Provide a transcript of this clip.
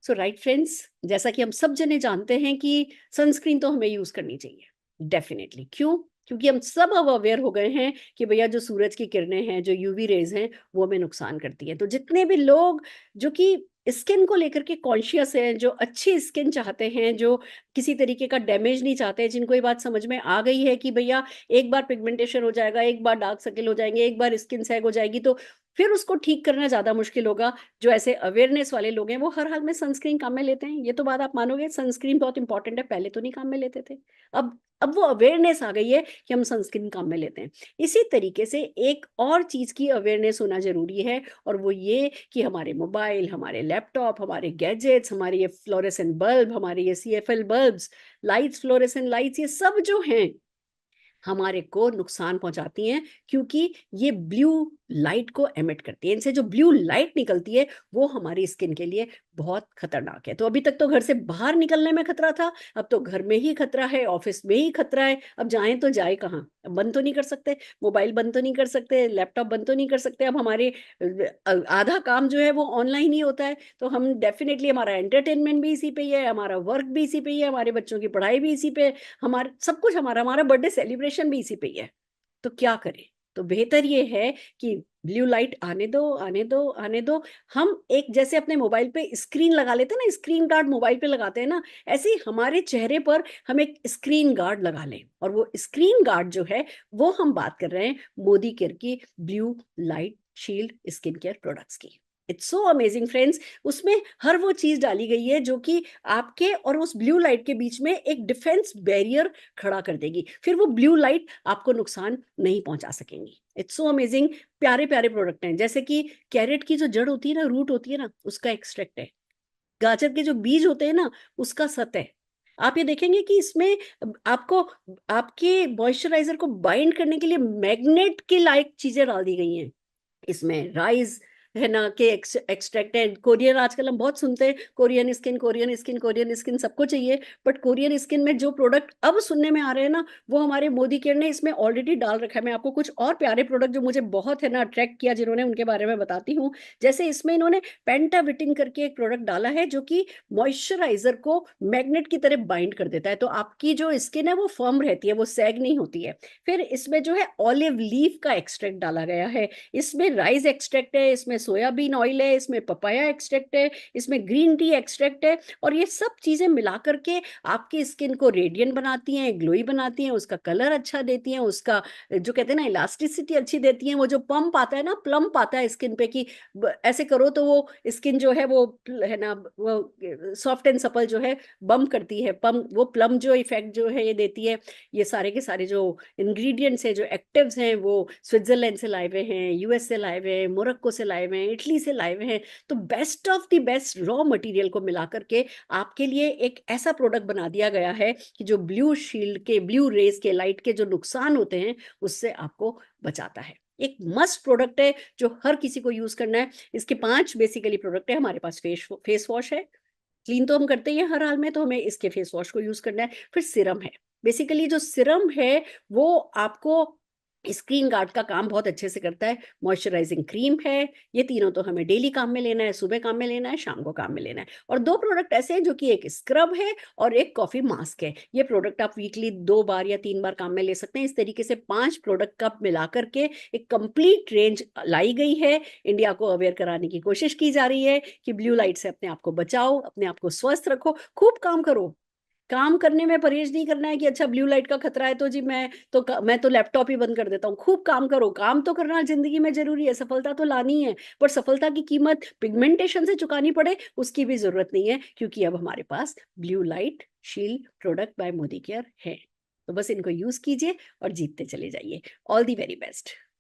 सो right friends, जैसा कि हम सब जने जानते हैं कि सनस्क्रीन तो हमें यूज करनी चाहिए डेफिनेटली। क्यों? क्योंकि हम सब अब अवेयर हो गए हैं कि भैया जो सूरज की किरणें हैं, जो यूवी रेज हैं, वो हमें नुकसान करती हैं। तो जितने भी लोग जो कि स्किन को लेकर के कॉन्शियस हैं, जो अच्छी स्किन चाहते हैं, जो किसी तरीके का डैमेज नहीं चाहते, जिनको ये बात समझ में आ गई है कि भैया एक बार पिगमेंटेशन हो जाएगा, एक बार डार्क सर्कल हो जाएंगे, एक बार स्किन सैग हो जाएगी, तो फिर उसको ठीक करना ज्यादा मुश्किल होगा। जो ऐसे अवेयरनेस वाले लोग हैं वो हर हाल में सनस्क्रीन काम में लेते हैं। ये तो बात आप मानोगे, सनस्क्रीन बहुत इंपॉर्टेंट है, पहले तो नहीं काम में लेते थे। अब वो अवेयरनेस आ गई है कि हम सनस्क्रीन काम में लेते हैं। इसी तरीके से एक और चीज की अवेयरनेस होना जरूरी है, और वो ये कि हमारे मोबाइल, हमारे लैपटॉप, हमारे गैजेट्स, हमारे ये फ्लोरेसेंट बल्ब, हमारे ये CFL bulbs, lights, fluorescent lights, ये सब जो हैं हमारे को नुकसान पहुंचाती हैं, क्योंकि ये ब्लू लाइट को एमिट करती है। इनसे जो ब्लू लाइट निकलती है वो हमारी स्किन के लिए बहुत खतरनाक है। तो अभी तक तो घर से बाहर निकलने में खतरा था, अब तो घर में ही खतरा है, ऑफिस में ही खतरा है। अब जाएं तो जाए कहाँ? बंद तो नहीं कर सकते, मोबाइल बंद तो नहीं कर सकते, लैपटॉप बंद तो नहीं कर सकते। अब हमारे आधा काम जो है वो ऑनलाइन ही होता है, तो हम डेफिनेटली, हमारा एंटरटेनमेंट भी इसी पे ही है, हमारा वर्क भी इसी पे ही है, हमारे बच्चों की पढ़ाई भी इसी पे, हमारा सब कुछ, हमारा हमारा बर्थडे सेलिब्रेशन भी इसी पे ही है। तो क्या करें? तो बेहतर ये है कि ब्लू लाइट आने दो, आने दो, आने दो। हम एक जैसे अपने मोबाइल पे स्क्रीन लगा लेते हैं ना, स्क्रीन गार्ड मोबाइल पे लगाते हैं ना, ऐसे ही हमारे चेहरे पर हम एक स्क्रीन गार्ड लगा लें। और वो स्क्रीन गार्ड जो है, वो हम बात कर रहे हैं मोदी केयर की blue light shield skin care products की। It's so amazing friends. उसमें हर वो चीज डाली गई है जो कि आपके और उस ब्लू लाइट के बीच में एक डिफेंस बैरियर खड़ा कर देगी। फिर वो ब्लू लाइट आपको नुकसान नहीं पहुंचा सकेंगी। It's so amazing. प्यारे प्यारे प्रोडक्ट हैं, जैसे कि कैरेट की जो जड़ होती है ना, रूट होती है ना, उसका एक्सट्रैक्ट है। गाजर के जो बीज होते हैं ना, उसका सत है। आप ये देखेंगे कि इसमें आपको आपके मॉइस्चराइजर को बाइंड करने के लिए मैग्नेट के लायक चीजें डाल दी गई हैं। इसमें राइस है ना के एक्सट्रैक्टेड, कोरियन आजकल हम बहुत सुनते हैं, Korean skin, Korean skin, Korean skin, सबको चाहिए। बट कोरियन स्किन में जो प्रोडक्ट अब सुनने में आ रहे हैं ना, वो हमारे मोदी केयर ने इसमें ऑलरेडी डाल रखा है। मैं आपको कुछ और प्यारे प्रोडक्ट जो मुझे बहुत है ना अट्रैक्ट किया जिन्होंने, उनके बारे में बताती हूँ। जैसे इसमें इन्होंने पेंटाविटिन करके एक प्रोडक्ट डाला है जो कि मॉइस्चराइजर को मैग्नेट की तरह बाइंड कर देता है, तो आपकी जो स्किन है वो फर्म रहती है, वो सैग नहीं होती है। फिर इसमें जो है ऑलिव लीफ का एक्सट्रैक्ट डाला गया है, इसमें राइस एक्सट्रैक्ट है, इसमें सोयाबीन ऑयल है, इसमें पपाया एक्सट्रैक्ट है, इसमें ग्रीन टी एक्सट्रैक्ट है। और ये सब चीजें मिला करके आपकी स्किन को रेडियंट बनाती हैं, ग्लोई बनाती हैं, उसका कलर अच्छा देती हैं, उसका जो कहते हैं ना इलास्टिसिटी अच्छी देती हैं। वो जो पंप आता है ना, प्लम्प आता है स्किन पे कि ऐसे करो तो वो स्किन जो है वो है ना, वो सॉफ्ट एंड सपल जो है बम करती है, पम्प, वो प्लम जो इफेक्ट जो है ये देती है। ये सारे के सारे जो इंग्रेडिएंट्स हैं, जो एक्टिव्स हैं, वो स्विट्जरलैंड से लाए हुए हैं, यूएस से लाए हुए हैं, मोरक्को से लाए हुए हैं, इटली से लाए हुए हैं। तो best of the best raw material को मिला करके आपके लिए एक ऐसा प्रोडक्ट बना दिया गया है कि जो ब्लू शील्ड के, ब्लू रेज के, लाइट के जो नुकसान होते हैं उससे आपको बचाता है। एक मस्ट प्रोडक्ट है जो हर किसी को यूज करना है। इसके 5 बेसिकली प्रोडक्ट है हमारे पास। फेस वॉश है, क्लीन तो हम करते ही हैं हर हाल में, तो हमें इसके फेस वॉश को यूज करना है। फिर सिरम है, बेसिकली जो सिरम है वो आपको स्क्रीन गार्ड का काम बहुत अच्छे से करता है। मॉइस्चराइजिंग क्रीम है। ये तीनों तो हमें डेली काम में लेना है, सुबह काम में लेना है, शाम को काम में लेना है। और 2 प्रोडक्ट ऐसे हैं जो कि एक स्क्रब है और एक कॉफी मास्क है। ये प्रोडक्ट आप वीकली 2 बार या 3 बार काम में ले सकते हैं। इस तरीके से 5 प्रोडक्ट का मिला करके एक कंप्लीट रेंज लाई गई है। इंडिया को अवेयर कराने की कोशिश की जा रही है कि ब्लू लाइट से अपने आप को बचाओ, अपने आप को स्वस्थ रखो, खूब काम करो। काम करने में परहेज नहीं करना है कि अच्छा ब्लू लाइट का खतरा है तो जी मैं तो लैपटॉप ही बंद कर देता हूँ। खूब काम करो, काम तो करना जिंदगी में जरूरी है, सफलता तो लानी है। पर सफलता की कीमत पिगमेंटेशन से चुकानी पड़े उसकी भी जरूरत नहीं है, क्योंकि अब हमारे पास blue light shield product by Modicare है। तो बस इनको यूज कीजिए और जीतते चले जाइए। All the very best.